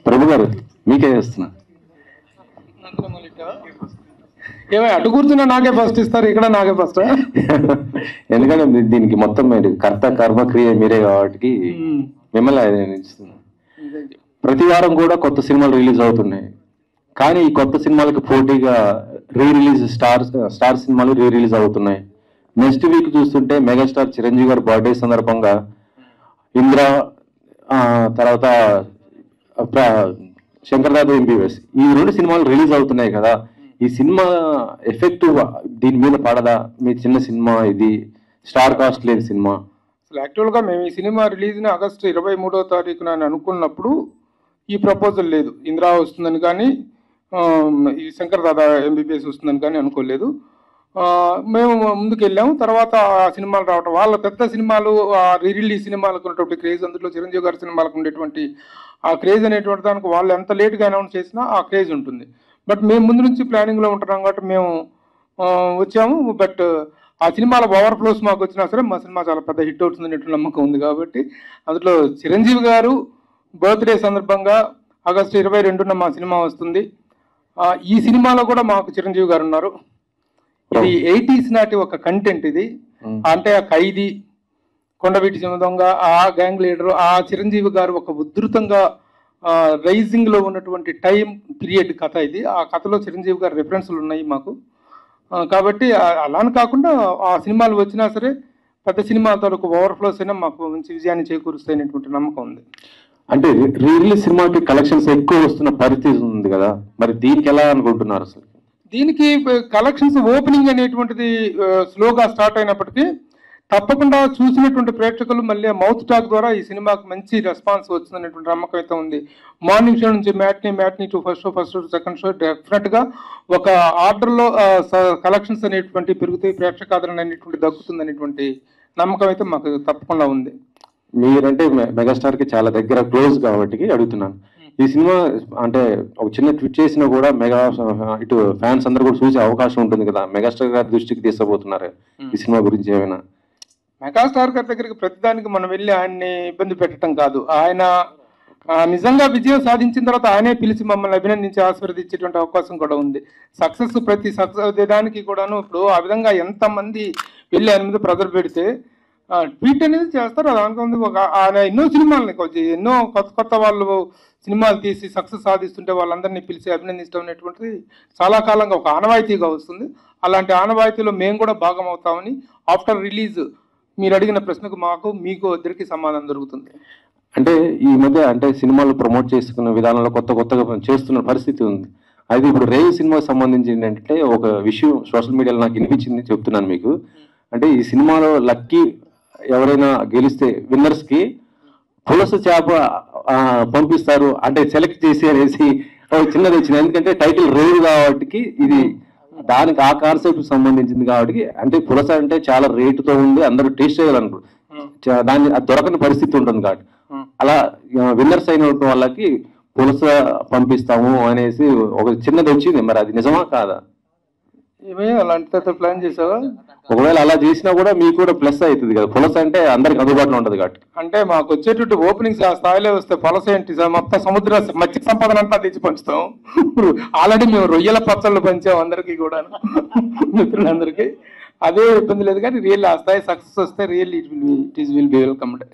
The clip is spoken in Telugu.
ప్రభు గారు మీకే చేస్తున్నా. ఏమై అటు కూర్చున్నా నాకే ఫస్ట్ ఇస్తారు, ఇక్కడ నాకే ఫస్ట్. ఎందుకంటే దీనికి మొత్తం మీరు కర్త కర్మ క్రియ మీరే కాబట్టి మిమ్మల్ని ఇస్తున్నా. ప్రతి వారం కూడా కొత్త సినిమాలు రిలీజ్ అవుతున్నాయి, కానీ ఈ కొత్త సినిమాలకు పోటీగా స్టార్ సినిమాలు రిలీజ్ అవుతున్నాయి. నెక్స్ట్ వీక్ చూస్తుంటే మెగాస్టార్ చిరంజీవి గారి బర్త్డే సందర్భంగా ఇంద్ర, తర్వాత శంకర్దాద ఎంబీబీఎస్, ఈ 2 సినిమాలు రిలీజ్ అవుతున్నాయి కదా. ఈ సినిమా ఎఫెక్టివ్ దీని మీద పడదా? మీ చిన్న సినిమా ఇది, స్టార్ కాస్ట్ లేని సినిమా. అసలు యాక్చువల్గా మేము ఈ సినిమా రిలీజ్ని ఆగస్టు 23వ తారీఖున అనుకున్నప్పుడు ఈ ప్రపోజల్ లేదు. ఇంద్రా వస్తుందని కానీ ఈ శంకర్ దాదా ఎంబీబీఎస్ వస్తుందని కానీ అనుకోలేదు. మేము ముందుకు వెళ్ళాము. తర్వాత ఆ సినిమాలు రావటం, వాళ్ళ పెద్ద సినిమాలు రిలీజ్ సినిమాలకు ఉన్నటువంటి క్రేజ్, అందులో చిరంజీవి గారి సినిమాలకు ఉండేటువంటి ఆ క్రేజ్ అనేటువంటి దానికి వాళ్ళు ఎంత లేట్గా అనౌన్స్ చేసినా ఆ క్రేజ్ ఉంటుంది. బట్ మేము ముందు నుంచి ప్లానింగ్లో ఉంటున్నాం కాబట్టి మేము వచ్చాము. బట్ ఆ సినిమాల ఓవర్ఫ్లోస్ మాకు వచ్చినా సరే మా సినిమా చాలా పెద్ద హిట్ అవుతుంది అనేటువంటి నమ్మకం ఉంది. కాబట్టి అందులో చిరంజీవి గారు బర్త్డే సందర్భంగా ఆగస్టు 22న మా సినిమా వస్తుంది. ఈ సినిమాలో కూడా మాకు చిరంజీవి గారు ఉన్నారు. ఇది 80s నాటి ఒక కంటెంట్ ఇది. అంటే ఆ ఖైదీ, కొండవీటి దొంగ, ఆ గ్యాంగ్ లీడరు, ఆ చిరంజీవి గారు ఒక ఉధృతంగా రైజింగ్ లో ఉన్నటువంటి టైం పీరియడ్ కథ ఇది. ఆ కథలో చిరంజీవి గారి రెఫరెన్స్లు ఉన్నాయి మాకు. కాబట్టి అలానే కాకుండా ఆ సినిమాలు వచ్చినా సరే పెద్ద సినిమా తాలూకు ఓవర్ఫ్లోస్ అయినా మాకు మంచి విజయాన్ని చేకూరుస్తాయనేటువంటి నమ్మకం ఉంది. అంటే రిలీజ్ సినిమాకి కలెక్షన్స్ ఎక్కువ వస్తున్న పరిస్థితి ఉంది కదా, మరి దీనికి ఎలా అనుకుంటున్నారు? అసలు దీనికి కలెక్షన్స్ ఓపెనింగ్ అనేటువంటిది స్లోగా స్టార్ట్ అయినప్పటికీ తప్పకుండా చూసినటువంటి ప్రేక్షకులు మళ్ళీ మౌత్ టాక్ ద్వారా ఈ సినిమాకి మంచి రెస్పాన్స్ వచ్చిందనేటువంటి నమ్మకం అయితే ఉంది. మార్నింగ్ షో నుంచి matinee to first show second show డెఫినెట్గా ఒక ఆర్డర్లో కలెక్షన్స్ అనేటువంటి పెరుగుతాయి, ప్రేక్షకాదరణ అనేటువంటి దక్కుతుంది అనేటువంటి నమ్మకం అయితే మాకు తప్పకుండా ఉంది. మీరంటే మెగాస్టార్ కి చాలా దగ్గర క్లోజ్ కాబట్టి అడుగుతున్నాను. ఈ సినిమా అంటే ఒక చిన్న ట్వీట్ చేసినా కూడా మెగా ఇటు ఫ్యాన్స్ అందరూ కూడా చూసే అవకాశం ఉంటుంది కదా, మెగాస్టార్ గారి దృష్టికి తీసుకుపోతున్నారు ఈ సినిమా గురించి ఏమైనా? మెగాస్టార్ గారి దగ్గరికి ప్రతిదానికి మనం వెళ్ళి ఆయన్ని ఇబ్బంది పెట్టడం కాదు. ఆయన నిజంగా విజయం సాధించిన తర్వాత ఆయనే పిలిచి మమ్మల్ని అభినందించి ఆశీర్వదించేటువంటి అవకాశం కూడా ఉంది. ప్రతి సక్సెస్ దానికి కూడాను ఇప్పుడు ఆ విధంగా ఎంతమంది వెళ్ళి ఆయన మీద ప్రెజర్ పెడితే ట్వీట్ అనేది చేస్తారు. దానికి ఆయన ఎన్నో సినిమాలని ఎన్నో కొత్త వాళ్ళు సినిమాలు తీసి సక్సెస్ సాధిస్తుంటే వాళ్ళందరినీ పిలిచి అభినందించడం అనేటువంటిది చాలా కాలంగా ఒక ఆనవాయితీగా వస్తుంది. అలాంటి ఆనవాయితీలో మేము కూడా భాగం అవుతామని ఆఫ్టర్ రిలీజ్ మీరు అడిగిన ప్రశ్నకు మీకు ఇద్దరికి సమాధానం దొరుకుతుంది. అంటే ఈ మధ్య అంటే సినిమాలు ప్రమోట్ చేసుకున్న విధానంలో కొత్తగా చేస్తున్న పరిస్థితి ఉంది. అయితే ఇప్పుడు రేవ్ సినిమాకి సంబంధించి ఏంటంటే ఒక విషయం సోషల్ మీడియాలో నాకు వినిపించింది, చెప్తున్నాను మీకు. అంటే ఈ సినిమాలో లక్కీ ఎవరైనా గెలిస్తే విన్నర్స్ కి పులస చేప పంపిస్తారు, అంటే సెలెక్ట్ చేసి అనేసి చిన్నది వచ్చింది. ఎందుకంటే టైటిల్ రేవ్ కాబట్టి ఇది దానికి ఆ కాన్సెప్ట్ సంబంధించింది కాబట్టి, అంటే పులస అంటే చాలా రేటుతో ఉంది, అందరూ టేస్ట్ చేయాలనుకో దాన్ని అది దొరకని పరిస్థితి ఉంటుంది కాబట్టి అలా విన్నర్స్ అయిన వాళ్ళకి పులస పంపిస్తాము అనేసి ఒక చిన్నది వచ్చింది. మరి అది నిజమా కాదా? అలాంటి ప్లాన్ చేసావా? ఒకవేళ అలా చేసినా కూడా మీకు కూడా ప్లస్ అవుతుంది కదా, పులస అంటే అందరికి అందుబాటులో ఉంటుంది కాబట్టి. అంటే మాకు వచ్చేటట్టు ఓపెనింగ్స్ ఆ స్థాయిలో వస్తే పులస ఏంటి మొత్తం సముద్ర మత్స్య సంపదన అంతా తెచ్చి పంచుతాం. ఇప్పుడు ఆల్రెడీ మేము రొయ్యల పచ్చళ్ళు పంచాం అందరికీ కూడా, మిత్రులందరికీ. అదే ఇబ్బంది లేదు. కానీ రియల్ ఆ స్థాయి సక్సెస్ వస్తే real it will be welcomed.